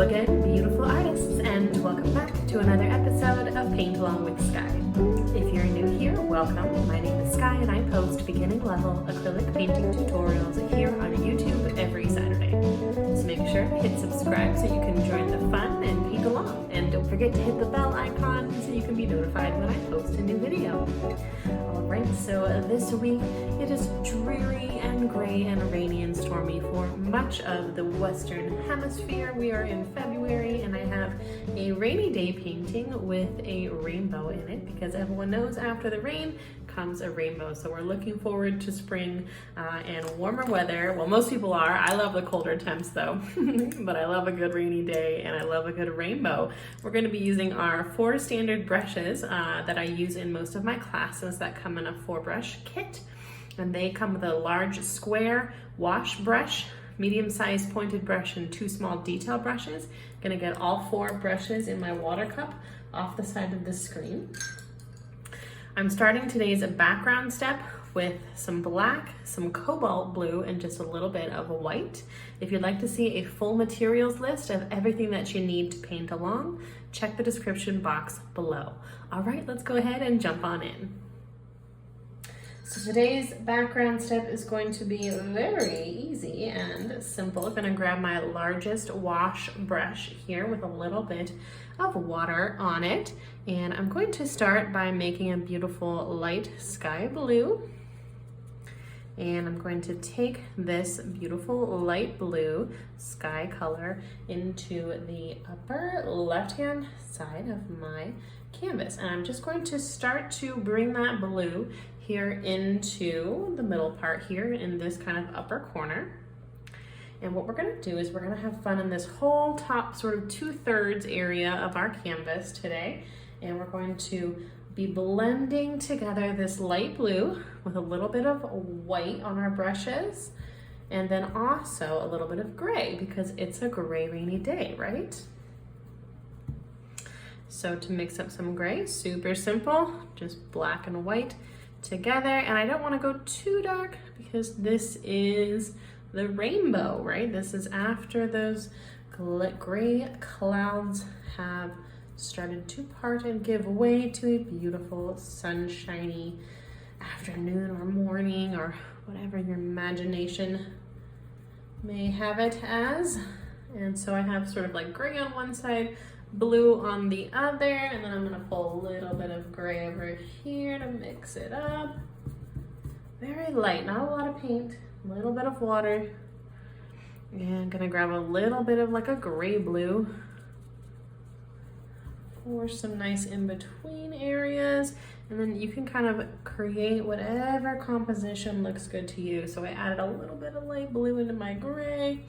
again, beautiful artists, and welcome back to another episode of Paint Along with Skye. If you're new here, welcome. My name is Skye and I post beginning level acrylic painting tutorials here on YouTube every Saturday. So make sure to hit subscribe so you can join the fun and paint along. And don't forget to hit the bell icon so you can be notified when I post a new video. Alright, so this week it is dreary and gray and rainy and stormy for much of the Western Hemisphere. We are in February and I have a rainy day painting with a rainbow in it because everyone knows after the rain comes a rainbow. So we're looking forward to spring and warmer weather. Well, most people are. I love the colder temps though, but I love a good rainy day and I love a good rainbow. We're going to be using our 4 standard brushes that I use in most of my classes that come in a 4-brush kit. And they come with a large square wash brush, medium-sized pointed brush, and 2 small detail brushes. Gonna get all 4 brushes in my water cup off the side of the screen. I'm starting today's background step with some black, some cobalt blue, and just a little bit of white. If you'd like to see a full materials list of everything that you need to paint along, check the description box below. All right, let's go ahead and jump on in. So today's background step is going to be very easy and simple. I'm going to grab my largest wash brush here with a little bit of water on it. And I'm going to start by making a beautiful light sky blue. And I'm going to take this beautiful light blue sky color into the upper left-hand side of my canvas. And I'm just going to start to bring that blue here into the middle part here in this kind of upper corner. And what we're gonna do is we're gonna have fun in this whole top sort of 2/3 area of our canvas today. And we're going to be blending together this light blue with a little bit of white on our brushes, and then also a little bit of gray because it's a gray rainy day, right? So to mix up some gray, super simple, just black and white together. And I don't want to go too dark because this is the rainbow, right? This is after those gray clouds have started to part and give way to a beautiful sunshiny afternoon or morning or whatever your imagination may have it as. And so I have sort of like gray on one side, blue on the other, and then I'm gonna pull a little bit of gray over here to mix it up. Very light, not a lot of paint, a little bit of water. And I'm gonna grab a little bit of like a gray blue for some nice in-between areas. And then you can kind of create whatever composition looks good to you. So I added a little bit of light blue into my gray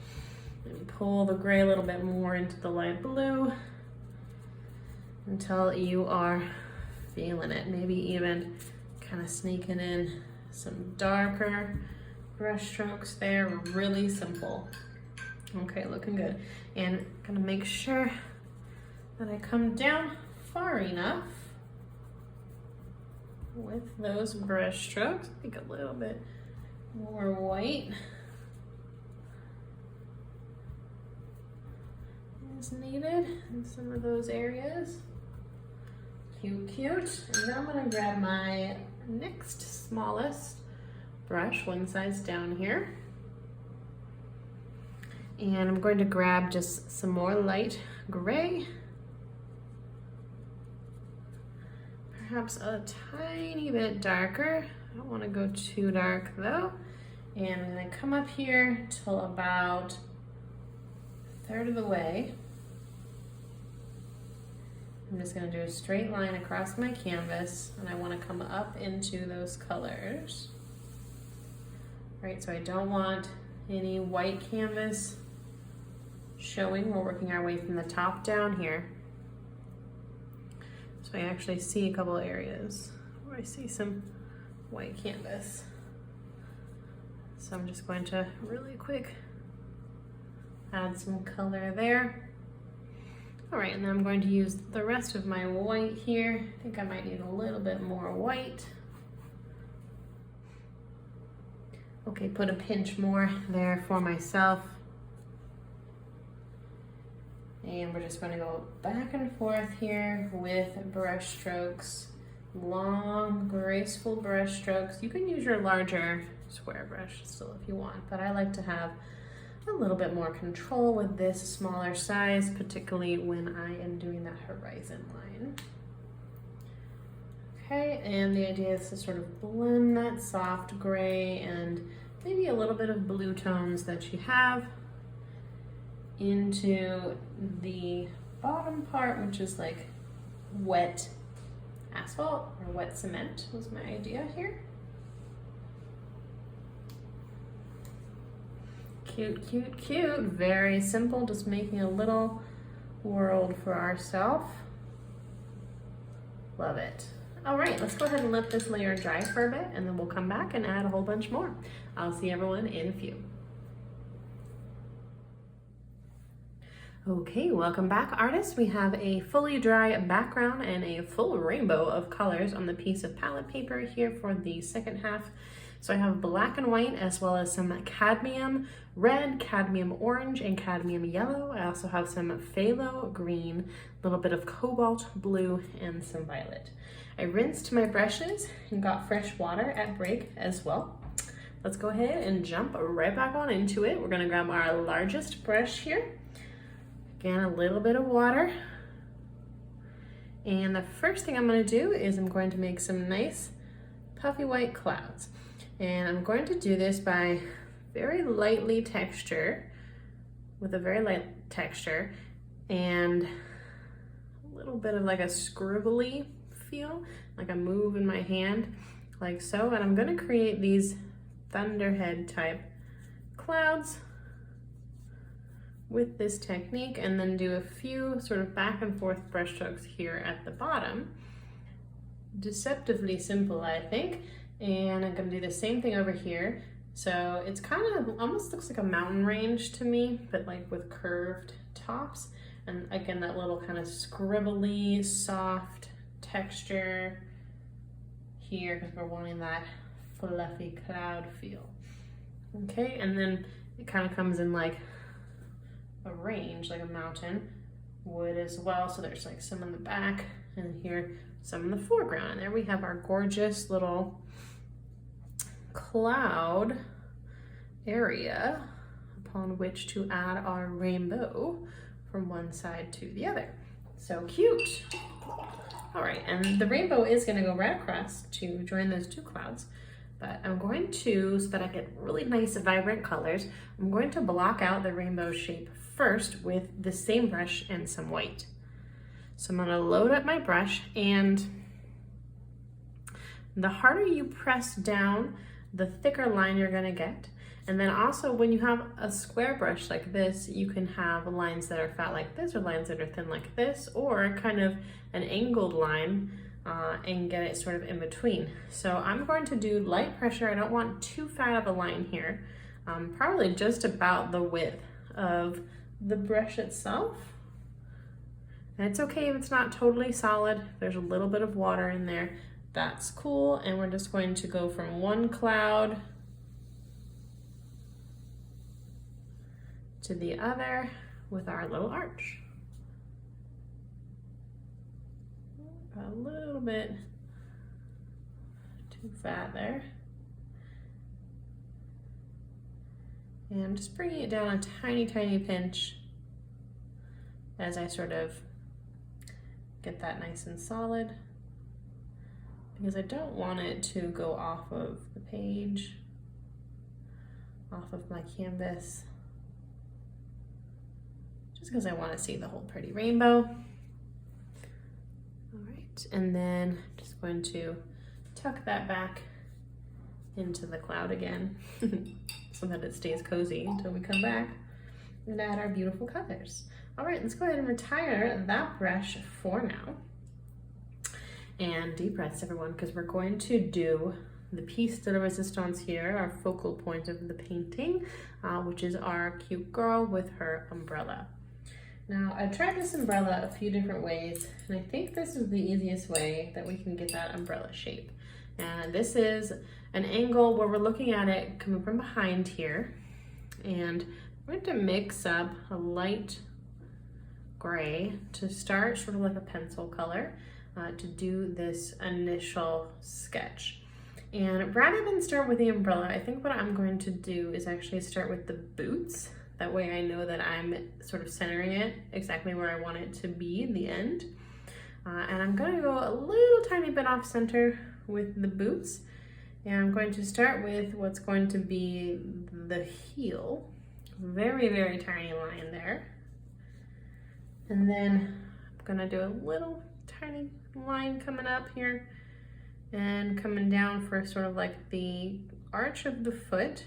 and pull the gray a little bit more into the light blue until you are feeling it. Maybe even kind of sneaking in some darker brush strokes there, really simple. Okay, looking good. And gonna make sure that I come down far enough with those brush strokes. I think a little bit more white is needed in some of those areas. Cute. And then I'm gonna grab my next smallest brush, one size down here. And I'm going to grab just some more light gray. Perhaps a tiny bit darker. I don't want to go too dark though. And I'm going to come up here till about 1/3 of the way. I'm just going to do a straight line across my canvas, and I want to come up into those colors. Right, so I don't want any white canvas showing. We're working our way from the top down here. So I actually see a couple areas where I see some white canvas. So I'm just going to really quick add some color there. All right, and then I'm going to use the rest of my white here. I think I might need a little bit more white. Okay, put a pinch more there for myself. And we're just going to go back and forth here with brush strokes, long, graceful brush strokes. You can use your larger square brush still if you want, but I like to have a little bit more control with this smaller size, particularly when I am doing that horizon line. Okay, and the idea is to sort of blend that soft gray and maybe a little bit of blue tones that you have into the bottom part, which is like wet asphalt or wet cement was my idea here. Cute, cute, cute. Very simple, just making a little world for ourselves. Love it. All right, let's go ahead and let this layer dry for a bit, and then we'll come back and add a whole bunch more. I'll see everyone in a few. Okay, welcome back, artists. We have a fully dry background and a full rainbow of colors on the piece of palette paper here for the second half. So I have black and white as well as some cadmium red, cadmium orange, and cadmium yellow. I also have some phthalo green, a little bit of cobalt blue, and some violet. I rinsed my brushes and got fresh water at break as well. Let's go ahead and jump right back on into it. We're gonna grab our largest brush here. Again, a little bit of water. And the first thing I'm gonna do is I'm going to make some nice puffy white clouds. And I'm going to do this by very lightly texture, with a very light texture, and a little bit of like a scribbly feel, like a move in my hand, like so. And I'm gonna create these thunderhead type clouds with this technique, and then do a few sort of back and forth brush strokes here at the bottom. Deceptively simple, I think. And I'm gonna do the same thing over here. So it's kind of almost looks like a mountain range to me, but like with curved tops. And again, that little kind of scribbly, soft texture here, because we're wanting that fluffy cloud feel. Okay, and then it kind of comes in like a range, like a mountain would as well. So there's like some in the back, and here some in the foreground. And there we have our gorgeous little cloud area upon which to add our rainbow from one side to the other. So cute. All right, and the rainbow is gonna go right across to join those two clouds, but I'm going to, so that I get really nice vibrant colors, I'm going to block out the rainbow shape first with the same brush and some white. So I'm gonna load up my brush, and the harder you press down, the thicker line you're gonna get. And then also when you have a square brush like this, you can have lines that are fat like this, or lines that are thin like this, or kind of an angled line and get it sort of in between. So I'm going to do light pressure. I don't want too fat of a line here. Probably just about the width of the brush itself. And it's okay if it's not totally solid. There's a little bit of water in there. That's cool. And we're just going to go from one cloud to the other with our little arch. A little bit too fat there. And I'm just bringing it down a tiny, tiny pinch as I sort of get that nice and solid, because I don't want it to go off of the page, off of my canvas, just because I want to see the whole pretty rainbow. All right, and then I'm just going to tuck that back into the cloud again so that it stays cozy until we come back and add our beautiful colors. All right, let's go ahead and retire that brush for now. And deep breaths, everyone, because we're going to do the piece de la resistance here, our focal point of the painting, which is our cute girl with her umbrella. Now, I've tried this umbrella a few different ways, and I think this is the easiest way that we can get that umbrella shape. And this is an angle where we're looking at it coming from behind here, and we're going to mix up a light gray to start, sort of like a pencil color, to do this initial sketch. And rather than start with the umbrella, I think what I'm going to do is actually start with the boots. That way I know that I'm sort of centering it exactly where I want it to be in the end. And I'm gonna go a little tiny bit off center with the boots. And I'm going to start with what's going to be the heel. Very, very tiny line there. And then I'm gonna do a little tiny line coming up here and coming down for sort of like the arch of the foot.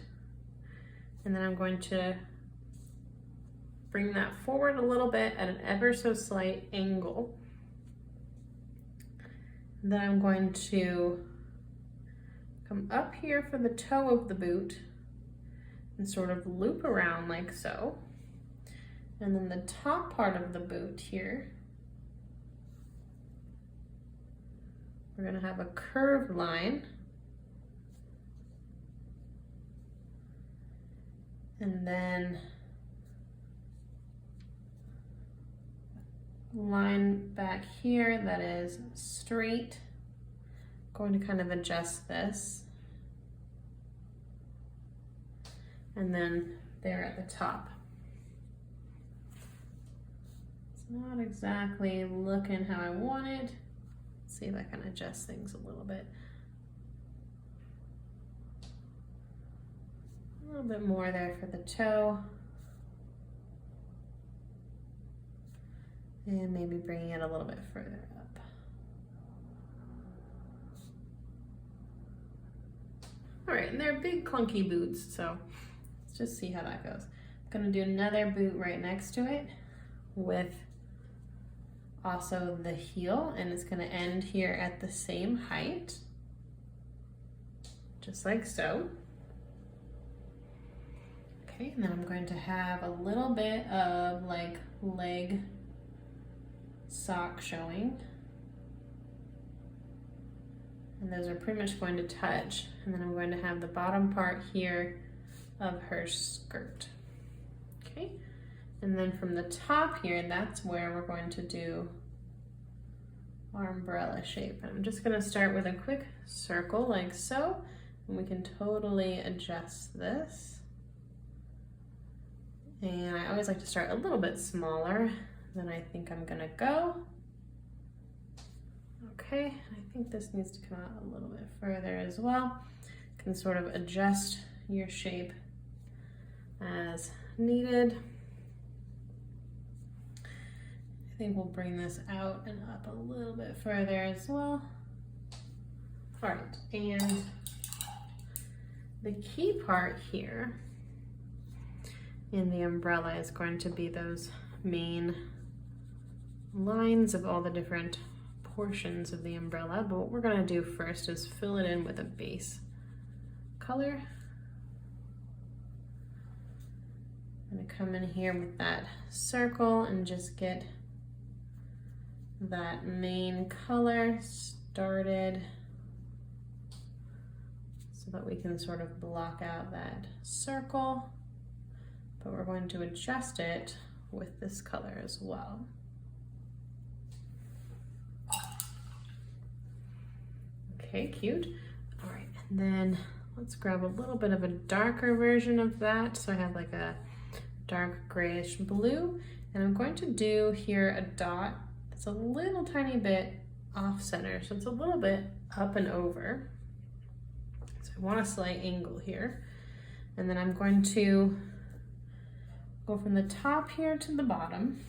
And then I'm going to bring that forward a little bit at an ever so slight angle. Then I'm going to come up here for the toe of the boot and sort of loop around like so. And then the top part of the boot here, we're gonna have a curved line. And then line back here that is straight. Going to kind of adjust this. And then there at the top. It's not exactly looking how I wanted. Let's see if I can adjust things a little bit. A little bit more there for the toe. And maybe bringing it a little bit further up. All right, and they're big clunky boots, so let's just see how that goes. I'm gonna do another boot right next to it with also the heel, and it's gonna end here at the same height, just like so. Okay, and then I'm going to have a little bit of like leg sock showing. And those are pretty much going to touch. And then I'm going to have the bottom part here of her skirt. Okay, and then from the top here, that's where we're going to do our umbrella shape. I'm just gonna start with a quick circle like so, and we can totally adjust this. And I always like to start a little bit smaller than I think I'm gonna go. Okay, I think this needs to come out a little bit further as well. You can sort of adjust your shape as needed. I think we'll bring this out and up a little bit further as well. All right, and the key part here in the umbrella is going to be those main lines of all the different portions of the umbrella, but what we're going to do first is fill it in with a base color. I'm going to come in here with that circle and just get that main color started so that we can sort of block out that circle, but we're going to adjust it with this color as well. Okay, cute. All right, and then let's grab a little bit of a darker version of that. So I have like a dark grayish blue, and I'm going to do here a dot that's a little tiny bit off center. So it's a little bit up and over. So I want a slight angle here. And then I'm going to go from the top here to the bottom,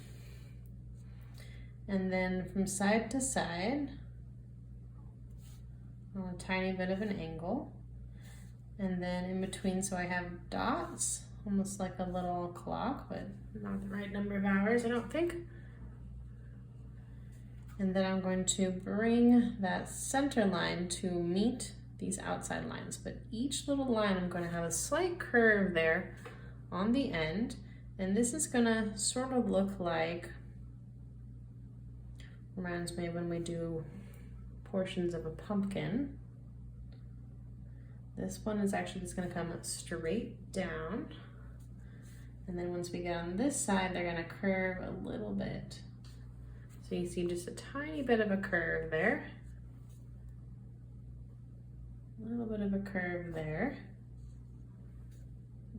and then from side to side on a tiny bit of an angle, and then in between, so I have dots, almost like a little clock, but not the right number of hours, I don't think. And then I'm going to bring that center line to meet these outside lines, but each little line I'm going to have a slight curve there on the end, and this is going to sort of look like, reminds me of when we do portions of a pumpkin. This one is actually just going to come straight down, And then once we get on this side, they're gonna curve a little bit. So you see just a tiny bit of a curve there. A little bit of a curve there.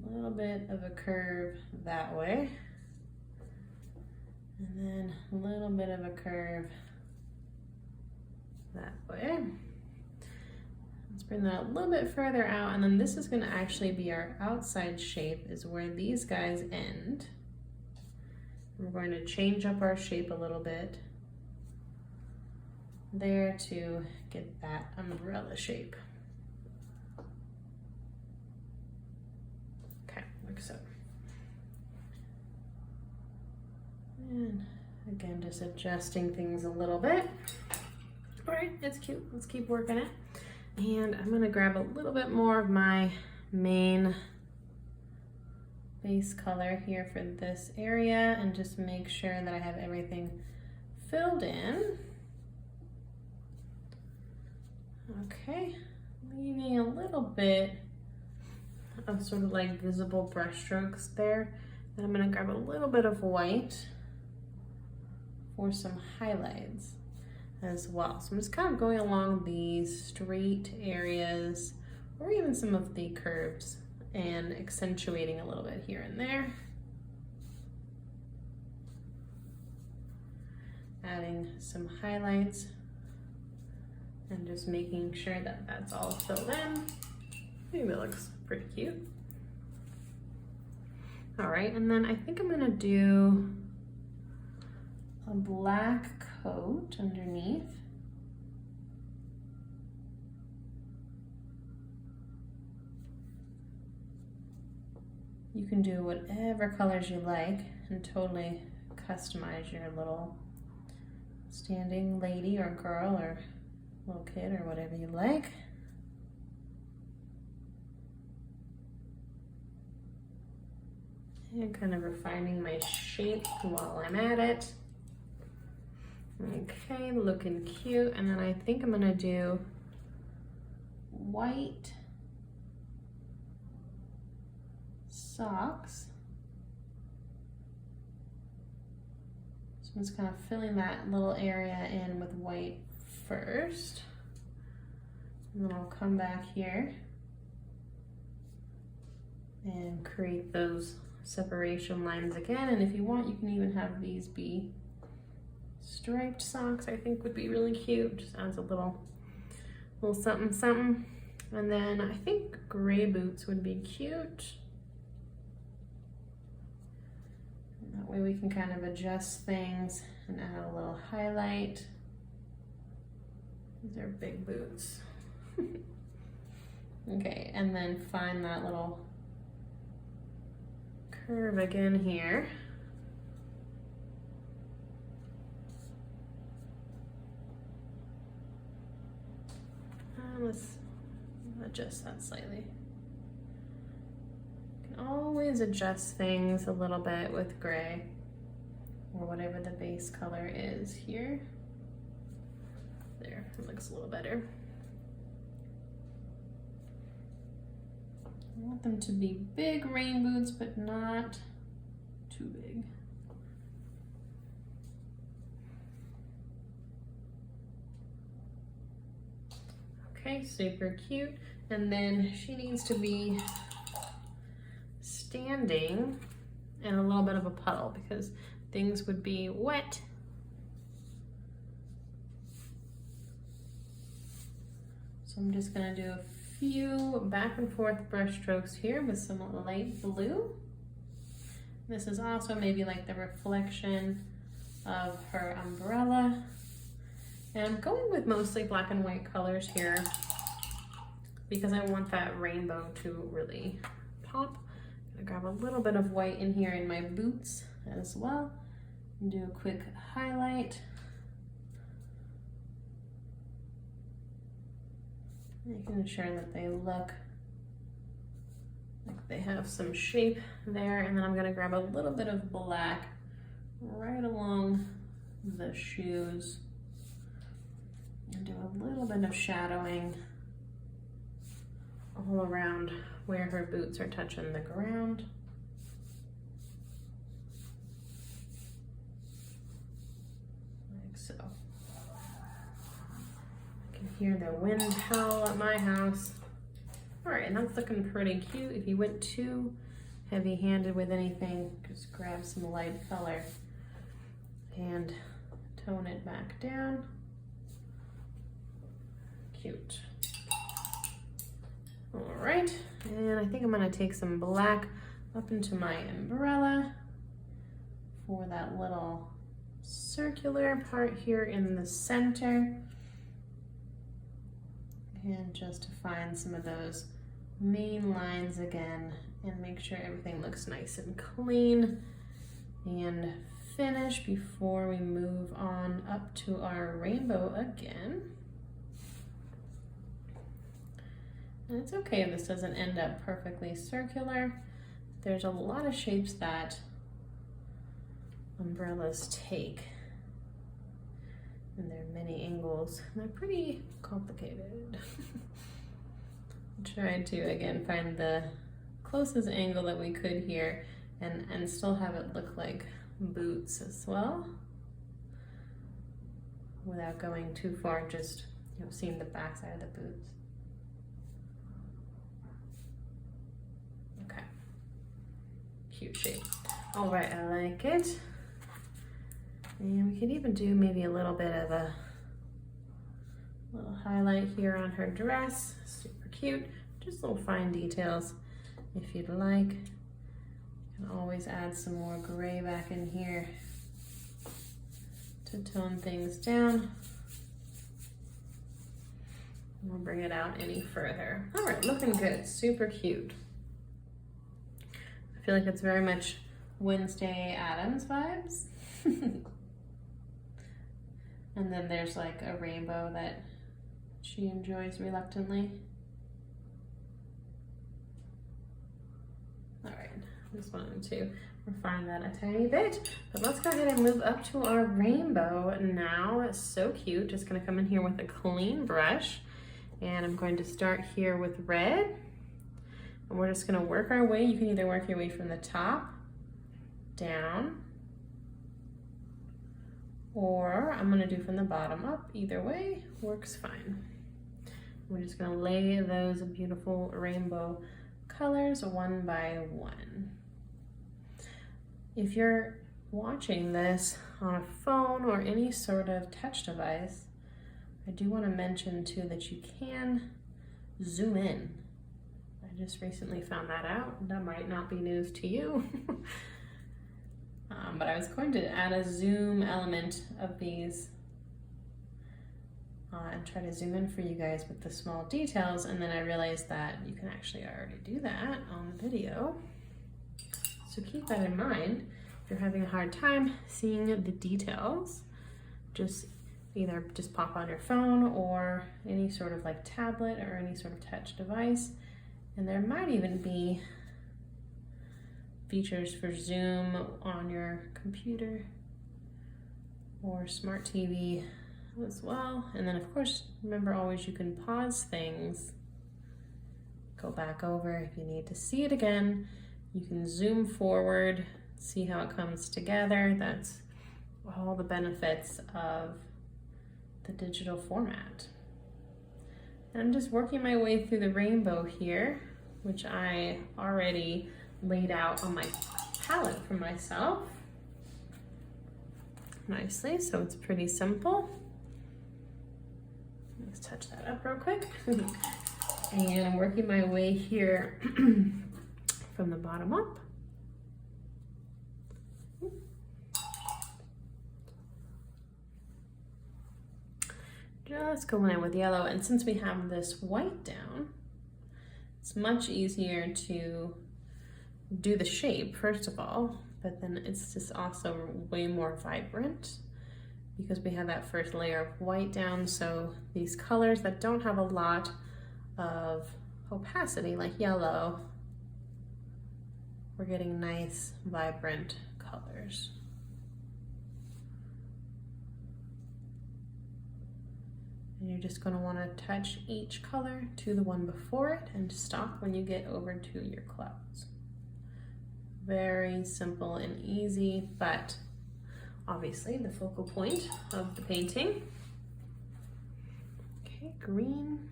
A little bit of a curve that way. And then a little bit of a curve that way. Let's bring that a little bit further out, and then this is going to actually be our outside shape, is where these guys end. We're going to change up our shape a little bit there to get that umbrella shape. Okay, like so. And again, just adjusting things a little bit. All right, it's cute. Let's keep working it. And I'm gonna grab a little bit more of my main base color here for this area and just make sure that I have everything filled in. Okay, leaving a little bit of sort of like visible brush strokes there. And I'm gonna grab a little bit of white for some highlights as well. So I'm just kind of going along these straight areas or even some of the curves and accentuating a little bit here and there. Adding some highlights and just making sure that that's all filled in. I think that looks pretty cute. All right, and then I think I'm gonna do a black coat underneath. You can do whatever colors you like and totally customize your little standing lady or girl or little kid or whatever you like. And kind of refining my shape while I'm at it. Okay, looking cute. And then I think I'm gonna do white socks. So I'm just kind of filling that little area in with white first. And then I'll come back here and create those separation lines again. And if you want, you can even have these be striped socks. I think would be really cute. Just adds a little something something. And then I think gray boots would be cute. And that way we can kind of adjust things and add a little highlight. These are big boots. Okay, and then find that little curve again here. Let's adjust that slightly. You can always adjust things a little bit with gray or whatever the base color is here. There, it looks a little better. I want them to be big rain boots, but not too big. Okay, super cute. And then she needs to be standing in a little bit of a puddle because things would be wet. So I'm just gonna do a few back and forth brush strokes here with some light blue. This is also maybe like the reflection of her umbrella. And I'm going with mostly black and white colors here because I want that rainbow to really pop. I'm gonna grab a little bit of white in here in my boots as well and do a quick highlight. Making sure that they look like they have some shape there. And then I'm gonna grab a little bit of black right along the shoes and do a little bit of shadowing all around where her boots are touching the ground. so. I can hear the wind howl at my house. All right, and that's looking pretty cute. If you went too heavy-handed with anything, just grab some light color and tone it back down. Cute. All right, and I think I'm gonna take some black up into my umbrella for that little circular part here in the center. And just to find some of those main lines again and make sure everything looks nice and clean and finish before we move on up to our rainbow again. And it's okay if this doesn't end up perfectly circular. There's a lot of shapes that umbrellas take. And there are many angles. They're pretty complicated. Tried to, again, find the closest angle that we could here and still have it look like boots as well. Without going too far, just, you know, seeing the backside of the boots. Okay. Cute shape. All right, I like it. And we could even do maybe a little bit of a little highlight here on her dress. Super cute. Just little fine details if you'd like. You can always add some more gray back in here to tone things down. We'll bring it out any further. All right, looking good. Super cute. I feel like it's very much Wednesday Addams vibes. And then there's like a rainbow that she enjoys reluctantly. All right, just wanted to refine that a tiny bit, but let's go ahead and move up to our rainbow now. It's so cute. Just gonna come in here with a clean brush, and I'm going to start here with red, and we're just gonna work our way. You can either work your way from the top down, or I'm gonna do from the bottom up. Either way works fine. We're just gonna lay those beautiful rainbow colors one by one. If you're watching this on a phone or any sort of touch device, I do want to mention too that you can zoom in. I just recently found that out. That might not be news to you. But I was going to add a zoom element of these and try to zoom in for you guys with the small details, and then I realized that you can actually already do that on the video. So keep that in mind. If you're having a hard time seeing the details, just either just pop on your phone or any sort of like tablet or any sort of touch device, and there might even be features for zoom on your computer or smart TV as well. And then of course, remember always you can pause things, go back over if you need to see it again. You can zoom forward, see how it comes together. That's all the benefits of the digital format. And I'm just working my way through the rainbow here, which I already laid out on my palette for myself nicely, so it's pretty simple. Let's touch that up real quick. And I'm working my way here from the bottom up. Just going in with yellow, and since we have this white down, it's much easier to do the shape first of all, but then it's just also way more vibrant because we have that first layer of white down. So these colors that don't have a lot of opacity like yellow, we're getting nice vibrant colors. And you're just going to want to touch each color to the one before it and stop when you get over to your clouds. Very simple and easy, but obviously the focal point of the painting. Okay, green.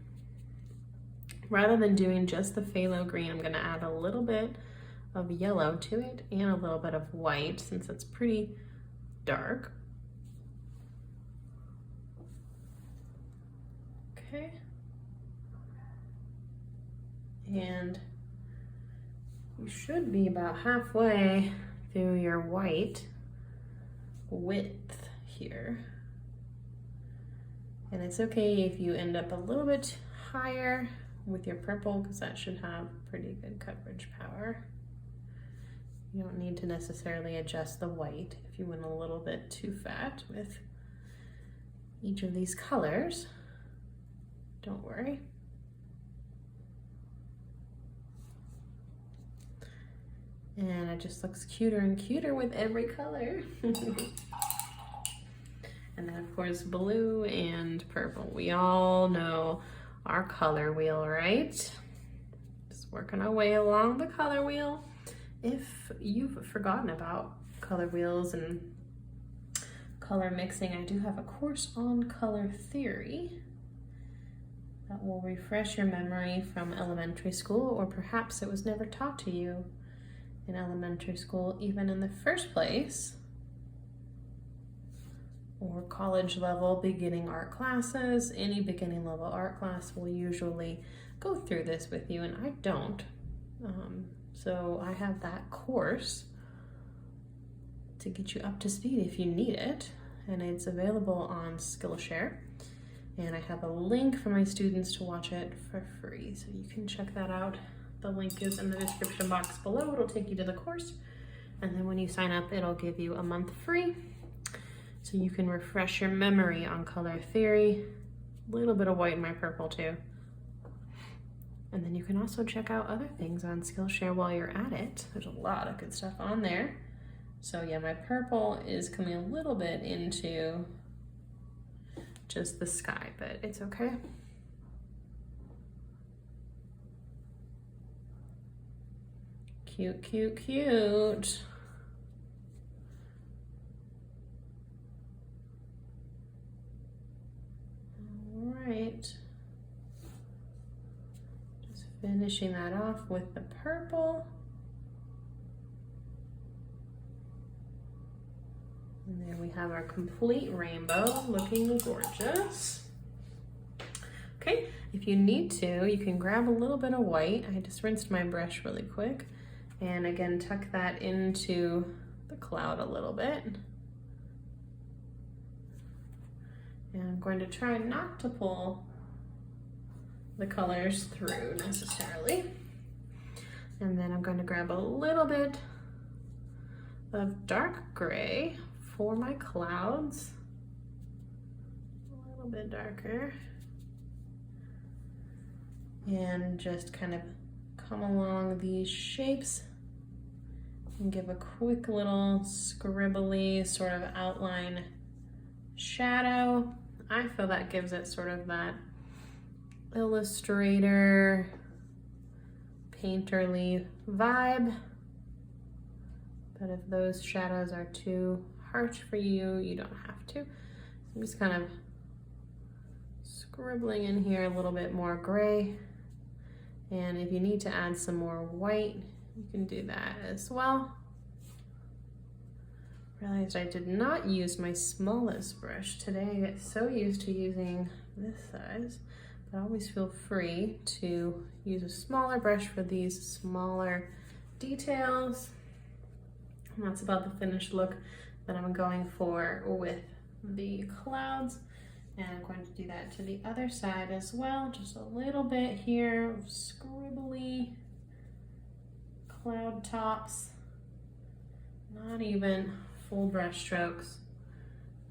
Rather than doing just the phthalo green, I'm gonna add a little bit of yellow to it and a little bit of white since it's pretty dark. Okay. And you should be about halfway through your white width here. And it's okay if you end up a little bit higher with your purple because that should have pretty good coverage power. You don't need to necessarily adjust the white if you went a little bit too fat with each of these colors. Don't worry. And it just looks cuter and cuter with every color. And then of course blue and purple. We all know our color wheel, right? Just working our way along the color wheel. If you've forgotten about color wheels and color mixing, I do have a course on color theory that will refresh your memory from elementary school, or perhaps it was never taught to you in elementary school, even in the first place, or college level beginning art classes. Any beginning level art class will usually go through this with you, and I don't. So I have that course to get you up to speed if you need it, and it's available on Skillshare. And I have a link for my students to watch it for free, so you can check that out. The link is in the description box below. It'll take you to the course, and then when you sign up, it'll give you a month free, so you can refresh your memory on color theory. A little bit of white in my purple too. And then you can also check out other things on Skillshare while you're at it. There's a lot of good stuff on there. So yeah, my purple is coming a little bit into just the sky, but it's okay. Cute, cute, cute. All right. Just finishing that off with the purple. And there we have our complete rainbow looking gorgeous. Okay, if you need to, you can grab a little bit of white. I just rinsed my brush really quick. And again, tuck that into the cloud a little bit. And I'm going to try not to pull the colors through necessarily. And then I'm going to grab a little bit of dark gray for my clouds. A little bit darker. And just kind of come along these shapes and give a quick little scribbly sort of outline shadow. I feel that gives it sort of that illustrator, painterly vibe. But if those shadows are too harsh for you, you don't have to. I'm just kind of scribbling in here a little bit more gray. And if you need to add some more white, you can do that as well. Realized I did not use my smallest brush today. I get so used to using this size, but always feel free to use a smaller brush for these smaller details. And that's about the finished look that I'm going for with the clouds. And I'm going to do that to the other side as well. Just a little bit here of scribbly cloud tops. Not even full brush strokes.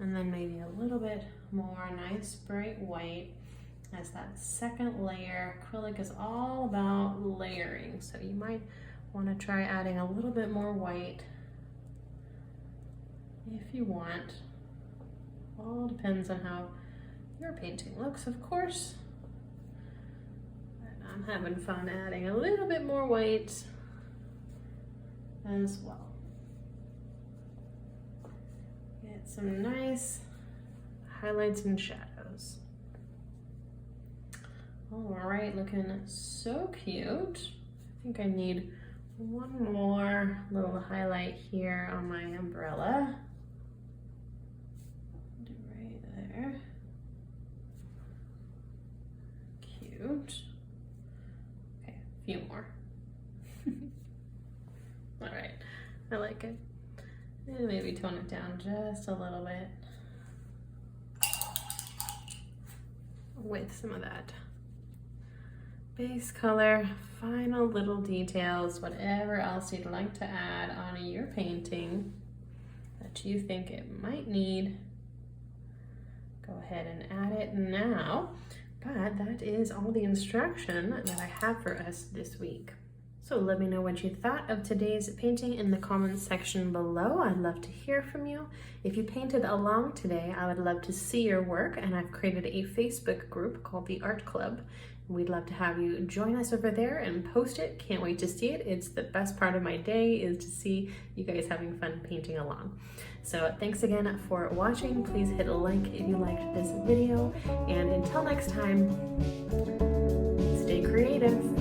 And then maybe a little bit more nice bright white as that second layer. Acrylic is all about layering, so you might want to try adding a little bit more white if you want. All depends on how your painting looks, of course. But I'm having fun adding a little bit more white as well. Get some nice highlights and shadows. All right, looking so cute. I think I need one more little highlight here on my umbrella. Do right there. Cute. Okay, a few more. All right, I like it. And maybe tone it down just a little bit with some of that base color, final little details, whatever else you'd like to add on your painting that you think it might need. Go ahead and add it now. But that is all the instruction that I have for us this week. So let me know what you thought of today's painting in the comments section below. I'd love to hear from you. If you painted along today, I would love to see your work, and I've created a Facebook group called the Art Club. We'd love to have you join us over there and post it. Can't wait to see it. It's the best part of my day is to see you guys having fun painting along. So thanks again for watching. Please hit a like if you liked this video. And until next time, stay creative.